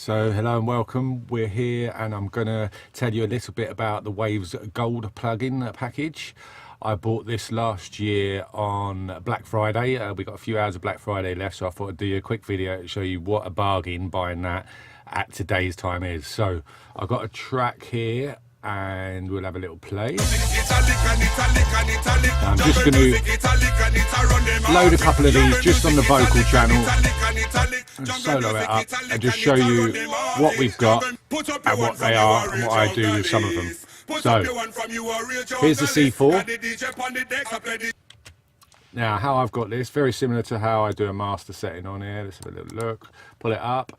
So hello and welcome. We're here and I'm going to tell you a little bit about the Waves Gold plugin package. I bought this last year on Black Friday. We got a few hours of Black Friday left, so I thought I'd do a quick video to show you what a bargain buying that at today's time is. So I've got a track here and we'll have a little play. Now I'm just going to load a couple of these just on the vocal channel and solo it up and just show you what we've got and what they are and what I do with some of them. So here's the C4. Now how I've got this, very similar to how I do a master setting on here. Let's have a little look. Pull it up,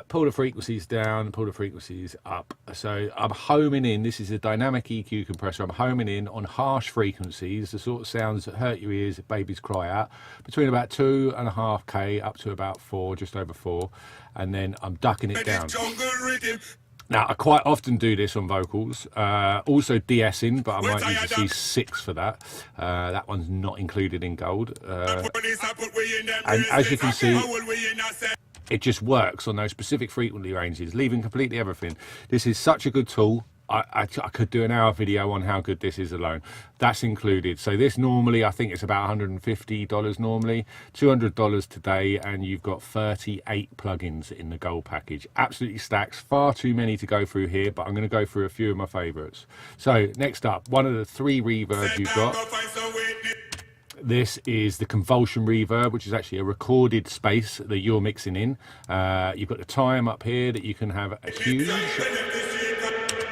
pull the frequencies down, pull the frequencies up. So I'm homing in, this is a dynamic EQ compressor, I'm homing in on harsh frequencies, the sort of sounds that hurt your ears if babies cry out, between about 2.5K up to about 4, just over 4, and then I'm ducking it down. Now, I quite often do this on vocals, also de-essing, but I might use a C6 for that. That one's not included in gold. And as you can see, it just works on those specific frequency ranges, leaving completely everything. This is such a good tool. I could do an hour video on how good this is alone. That's included. So this normally, I think it's about $150 normally, $200 today, and you've got 38 plugins in the gold package. Absolutely stacks, far too many to go through here, but I'm going to go through a few of my favorites. So next up, one of the 3 reverbs you've got. This is the convulsion reverb, which is actually a recorded space that you're mixing in. You've got the time up here that you can have a huge.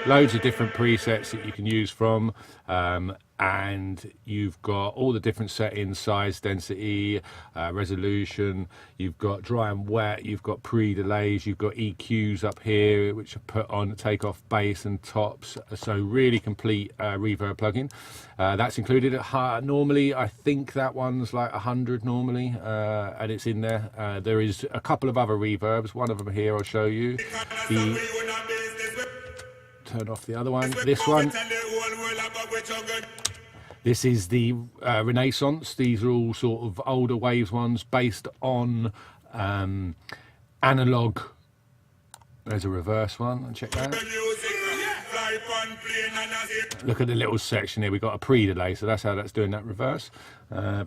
Loads of different presets that you can use from, and you've got all the different settings, size, density, resolution. You've got dry and wet, you've got pre-delays, you've got EQs up here which are put on take off bass and tops. So really complete reverb plugin. That's included at normally, I think that one's like 100 normally, and it's in there. There is a couple of other reverbs, one of them here I'll show you. Turn off the other one. This one, this is the Renaissance. These are all sort of older Waves ones based on analog. There's a reverse one, check that. Look at the little section here, we've got a pre-delay, so that's how that's doing that reverse.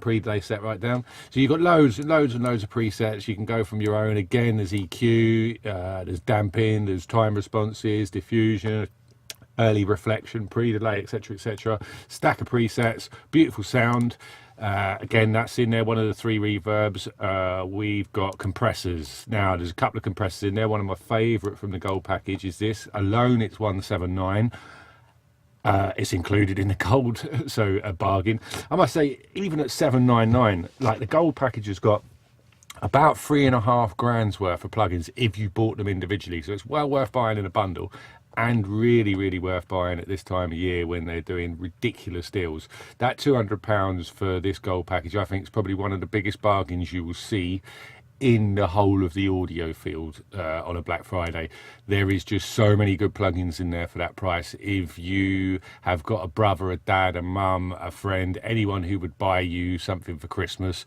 Pre-delay set right down. So you've got loads and loads and loads of presets. You can go from your own. Again, there's EQ, there's damping, there's time responses, diffusion, early reflection, pre-delay, etc, etc. Stack of presets, beautiful sound. Again, that's in there, one of the 3 reverbs. We've got compressors. Now there's a couple of compressors in there. One of my favorite from the gold package is this alone. It's 179. It's included in the gold, so a bargain. I must say, even at 799, like the gold package has got about 3.5 grand's worth of plugins if you bought them individually, so it's well worth buying in a bundle, and really worth buying at this time of year when they're doing ridiculous deals. That £200 for this gold package, I think, is probably one of the biggest bargains you will see in the whole of the audio field on a Black Friday. There is just so many good plugins in there for that price. If you have got a brother, a dad, a mum, a friend, anyone who would buy you something for Christmas,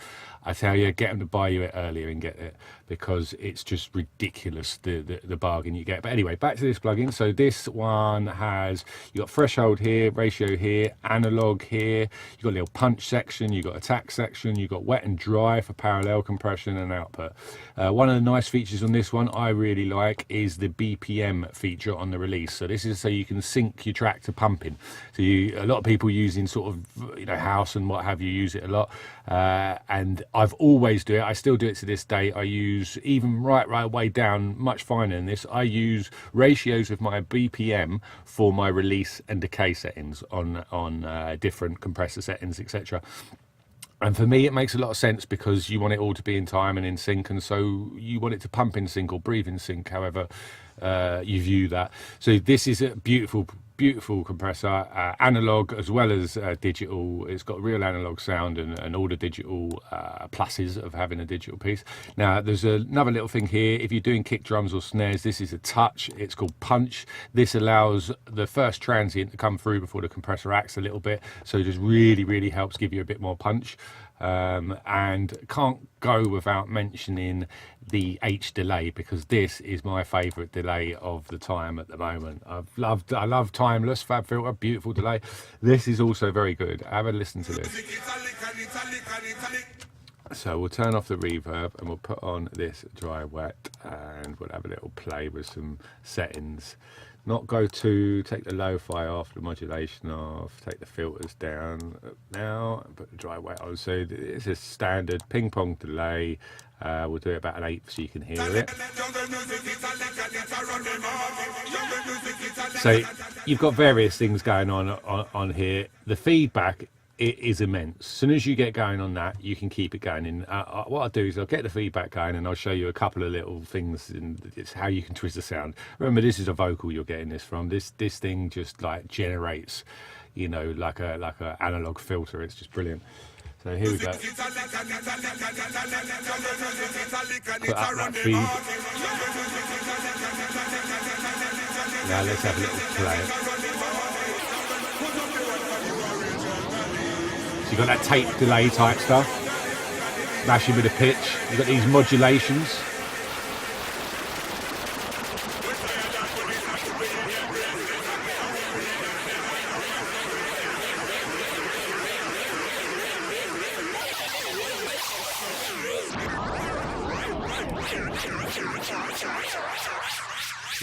I tell you, get them to buy you it earlier and get it, because it's just ridiculous the bargain you get. But anyway, back to this plugin. So this one has, you got threshold here, ratio here, analog here, you've got a little punch section, you've got attack section, you've got wet and dry for parallel compression and output. One of the nice features on this one I really like is the BPM feature on the release. So this is so you can sync your track to pumping. So a lot of people using sort of, you know, house and what have you, use it a lot, and I've always do it. I still do it to this day. I use, even right way down, much finer than this, I use ratios of my BPM for my release and decay settings on different compressor settings, etc. And for me, it makes a lot of sense because you want it all to be in time and in sync, and so you want it to pump in sync or breathe in sync, however you view that. So this is a beautiful compressor, analog as well as digital. It's got real analog sound and all the digital pluses of having a digital piece. Now there's another little thing here. If you're doing kick drums or snares, this is a touch. It's called punch. This allows the first transient to come through before the compressor acts a little bit, so it just really helps give you a bit more punch. And can't go without mentioning the H delay, because this is my favorite delay of the time at the moment. I love Timeless Fab Filter, beautiful delay. This is also very good. Have a listen to this. So we'll turn off the reverb and we'll put on this dry wet, and we'll have a little play with some settings. Not go to, take the lo-fi off, the modulation off, take the filters down now, and put the dry wet on. So it's a standard ping pong delay. We'll do it about an 8 so you can hear it. So you've got various things going on here. The feedback, it is immense. As soon as you get going on that, you can keep it going. And what I'll do is I'll get the feedback going and I'll show you a couple of little things, and it's how you can twist the sound. Remember, this is a vocal you're getting this from. This thing just like generates, you know, like a analog filter. It's just brilliant. So here we go. Put up that feed. Now let's have a little play. So you've got that tape delay type stuff, smashing with a pitch. You've got these modulations.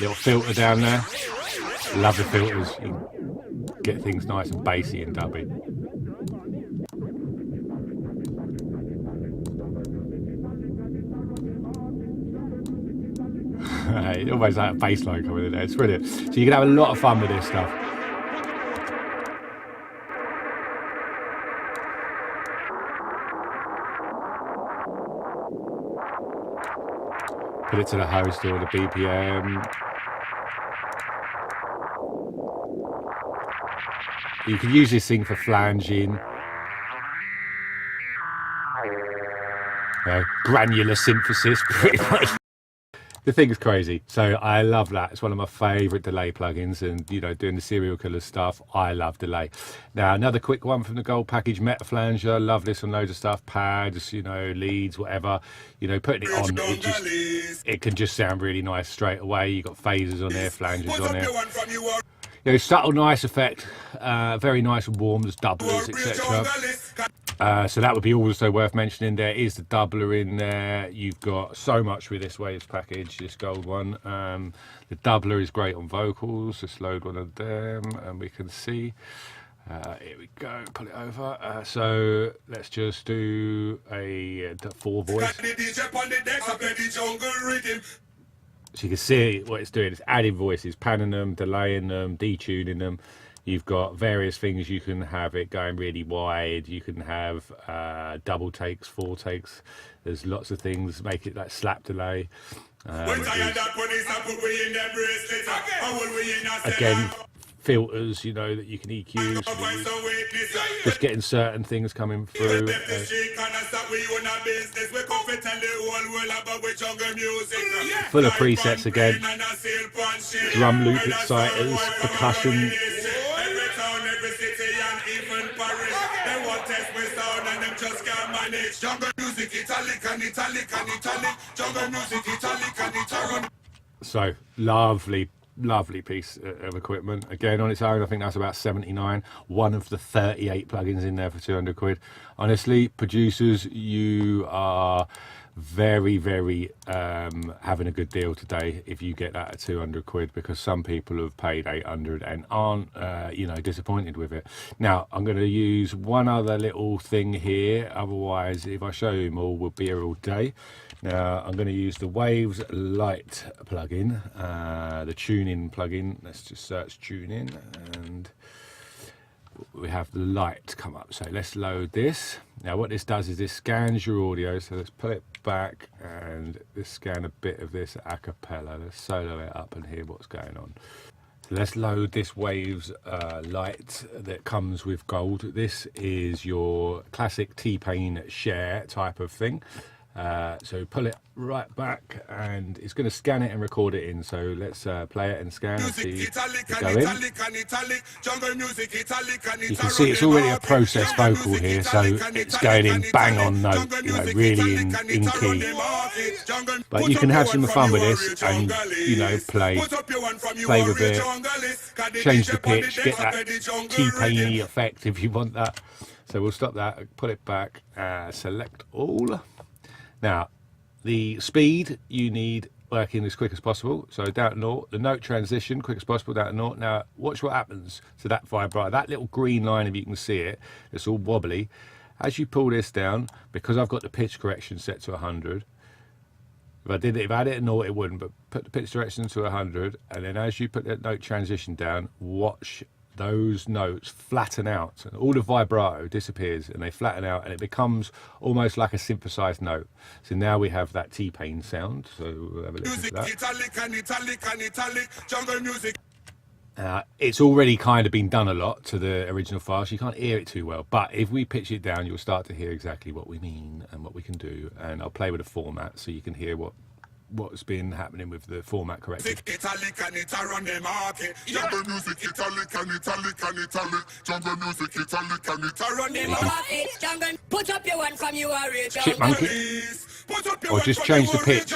Little filter down there. Love the filters. You get things nice and bassy and dubby. Almost like a bass line coming in there. It's brilliant. So you can have a lot of fun with this stuff. Put it to the host or the BPM. You can use this thing for flanging. Granular synthesis, pretty much. The thing is crazy. So I love that. It's one of my favorite delay plugins, and you know, doing the serial killer stuff, I love delay. Now another quick one from the gold package, Meta Flanger. Love this on loads of stuff, pads, you know, leads, whatever. You know, putting it on, it can just sound really nice straight away. You got phasers on there, flangers on there. You know, subtle, nice effect, very nice and warm. There's doublers, etc. So that would be also worth mentioning. There is the doubler in there. You've got so much with this Waves package, this gold one. The doubler is great on vocals. Just load one of them and we can see. Here we go, pull it over. So let's just do a 4 voice. So you can see what it's doing. It's adding voices, panning them, delaying them, detuning them. You've got various things. You can have it going really wide. You can have double takes, 4 takes. There's lots of things. Make it like slap delay. Again, filters, you know, that you can EQ. So just getting certain things coming through. Full of presets again. Drum loop exciters, percussion. So lovely piece of equipment. Again, on its own, I think that's about 79. One of the 38 plugins in there for 200 quid. Honestly, producers, you are very having a good deal today if you get that at 200 quid, because some people have paid 800 and aren't you know, disappointed with it. Now I'm going to use one other little thing here, otherwise if I show you them all we'll be here all day. Now I'm going to use the Waves Light plugin, the tuning plugin. Let's just search tuning and we have the light come up. So let's load this. Now what this does is this scans your audio. So let's pull it back and let's scan a bit of this a cappella. Let's solo it up and hear what's going on. So let's load this Waves light that comes with gold. This is your classic T-Pain share type of thing. So pull it right back, and it's going to scan it and record it in. So let's play it and scan and see it go in. You can see it's already a processed vocal here, so it's going in bang on note, you know, really in key. But you can have some fun with this and, you know, play with it, change the pitch, get that T-painy effect if you want that. So we'll stop that, put it back, select all. Now, the speed you need working as quick as possible. So down to naught, the note transition, quick as possible, down to naught. Now, watch what happens to that vibrato. That little green line, if you can see it, it's all wobbly. As you pull this down, because I've got the pitch correction set to 100, if I had it at naught, it wouldn't, but put the pitch correction to 100, and then as you put that note transition down, watch those notes flatten out, and all the vibrato disappears and they flatten out, and it becomes almost like a synthesized note. So now we have that T-pain sound. So we'll have a listen to that. It's already kind of been done a lot to the original file, so you can't hear it too well, but if we pitch it down, you'll start to hear exactly what we mean and what we can do. And I'll play with the format so you can hear what's been happening with the format corrected. Chipmunk it, or just change the pitch.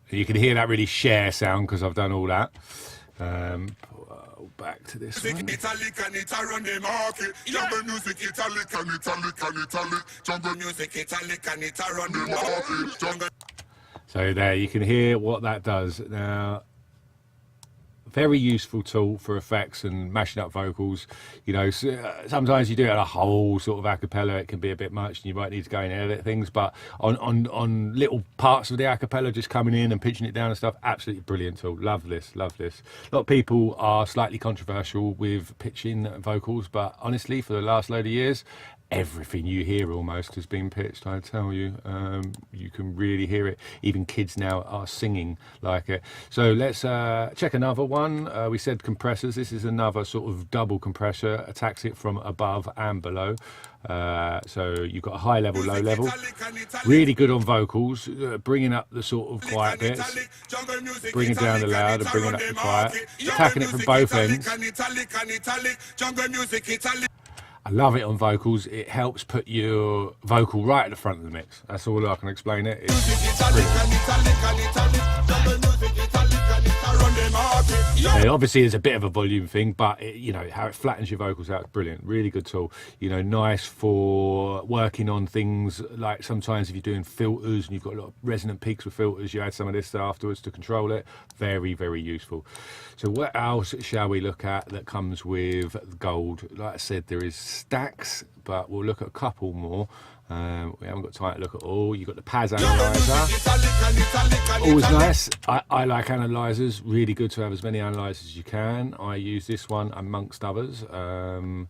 You can hear that really share sound because I've done all that. Back to this one. So there, you can hear what that does. Now, very useful tool for effects and mashing up vocals. You know, sometimes you do it at a whole sort of a cappella, it can be a bit much and you might need to go and edit things, but on little parts of the a cappella, just coming in and pitching it down and stuff, absolutely brilliant tool. Love this, love this. A lot of people are slightly controversial with pitching vocals, but honestly, for the last load of years, everything you hear almost has been pitched. I tell you, you can really hear it. Even kids now are singing like it. So let's check another one. We said compressors. This is another sort of double compressor, attacks it from above and below. So you've got a high level, low level. Really good on vocals, bringing up the sort of quiet bits, bringing down the loud and bringing up the quiet, attacking it from both ends. I love it on vocals. It helps put your vocal right at the front of the mix. That's all I can explain it. Obviously, there's a bit of a volume thing, but you know how it flattens your vocals out. Brilliant, really good tool. You know, nice for working on things like sometimes if you're doing filters and you've got a lot of resonant peaks with filters, you add some of this afterwards to control it. Very, very useful. So what else shall we look at that comes with gold? Like I said, there is stacks, but we'll look at a couple more. We haven't got time to look at all. You've got the Paz analyzer. Always nice. I like analyzers. Really good to have as many analyzers as you can. I use this one amongst others. So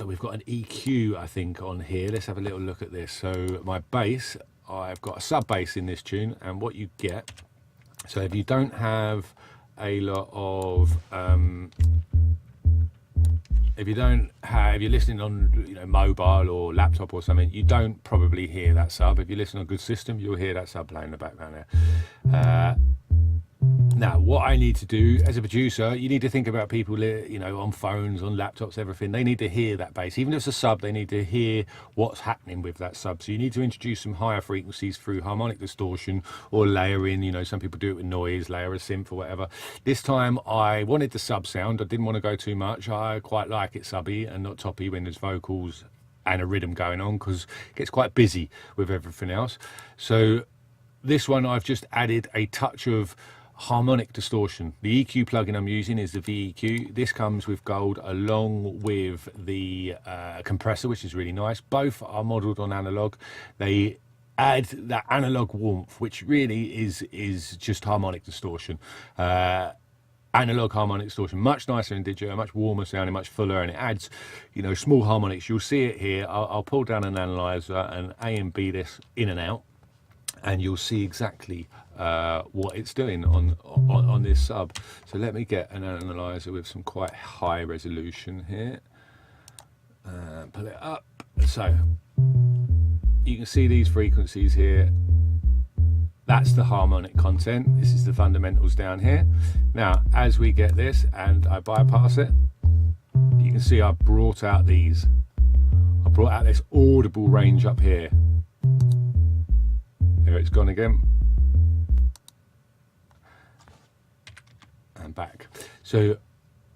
we've got an EQ, I think, on here. Let's have a little look at this. So my bass, I've got a sub bass in this tune, and what you get, so if you don't have a lot of if you're listening on, you know, mobile or laptop or something, you don't probably hear that sub. If you listen on a good system, you'll hear that sub playing in the background there. Now, what I need to do as a producer, you need to think about people, you know, on phones, on laptops, everything. They need to hear that bass. Even if it's a sub, they need to hear what's happening with that sub. So you need to introduce some higher frequencies through harmonic distortion or layering. You know, some people do it with noise, layer a synth or whatever. This time I wanted the sub sound. I didn't want to go too much. I quite like it subby and not toppy when there's vocals and a rhythm going on, because it gets quite busy with everything else. So this one, I've just added a touch of harmonic distortion. The EQ plugin I'm using is the VEQ. This comes with gold along with the compressor, which is really nice. Both are modeled on analog. They add that analog warmth, which really is just harmonic distortion. Analog harmonic distortion, much nicer in digital, much warmer sounding, much fuller, and it adds, you know, small harmonics. You'll see it here. I'll pull down an analyzer and A and B this in and out, and you'll see exactly what it's doing on this sub. So let me get an analyzer with some quite high resolution here. Pull it up. So you can see these frequencies here. That's the harmonic content. This is the fundamentals down here. Now, as we get this and I bypass it, you can see I brought out these. I brought out this audible range up here. There it's gone again. And back. So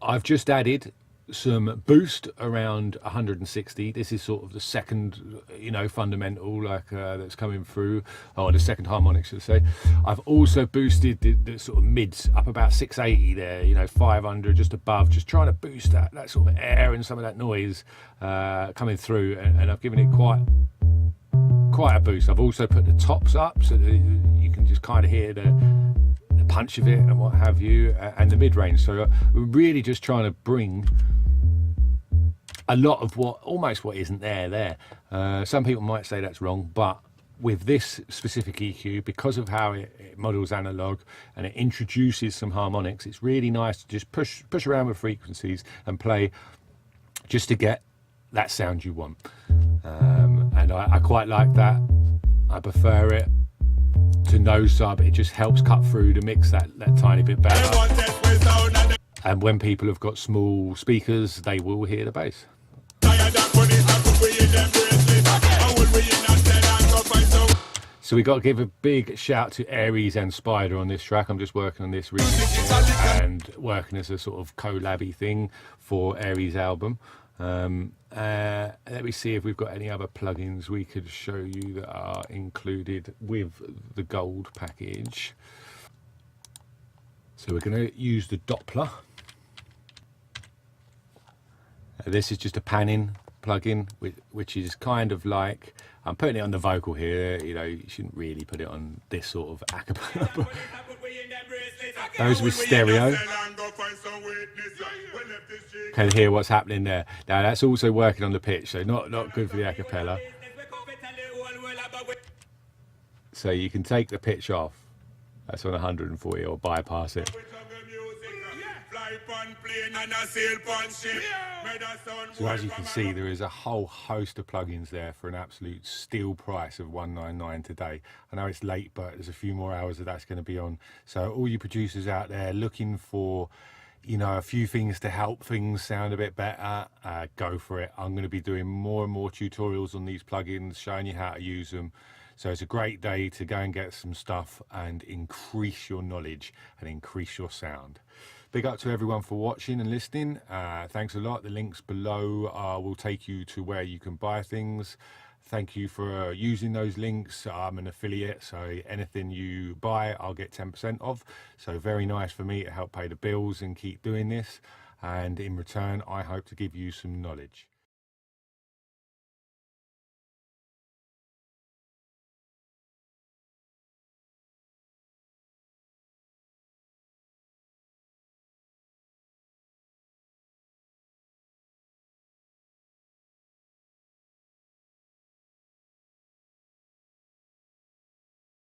I've just added some boost around 160. This is sort of the second, you know, fundamental like that's coming through, or the second harmonic, should I say. I've also boosted the sort of mids up about 680 there, you know, 500 just above, just trying to boost that sort of air and some of that noise coming through, and I've given it quite a boost. I've also put the tops up so that you can just kind of hear the punch of it and what have you, and the mid-range. So we're really just trying to bring a lot of almost what isn't there. Some people might say that's wrong, but with this specific EQ, because of how it models analog and it introduces some harmonics, it's really nice to just push around with frequencies and play just to get that sound you want. And I quite like that. I prefer it to no sub. It just helps cut through the mix that tiny bit better. And when people have got small speakers, they will hear the bass. So we got to give a big shout to Aries and Spider on this track. I'm just working on this remix and working as a sort of collabby thing for Aries' album. Let me see if we've got any other plugins we could show you that are included with the gold package. So we're going to use the Doppler. This is just a panning plugin, which is kind of like, I'm putting it on the vocal here, you know, you shouldn't really put it on this sort of acapella. Those with stereo. Can hear what's happening there. Now that's also working on the pitch, so not good for the acapella. So you can take the pitch off. That's on 140 or bypass it. So as you can see, there is a whole host of plugins there for an absolute steal price of $199 today. I know it's late, but there's a few more hours that's going to be on. So all you producers out there looking for, you know, a few things to help things sound a bit better, go for it. I'm going to be doing more and more tutorials on these plugins, showing you how to use them. So it's a great day to go and get some stuff and increase your knowledge and increase your sound. Big up to everyone for watching and listening. Thanks a lot. The links below will take you to where you can buy things. Thank you for using those links. I'm an affiliate, so anything you buy, I'll get 10% of. So very nice for me to help pay the bills and keep doing this. And in return, I hope to give you some knowledge.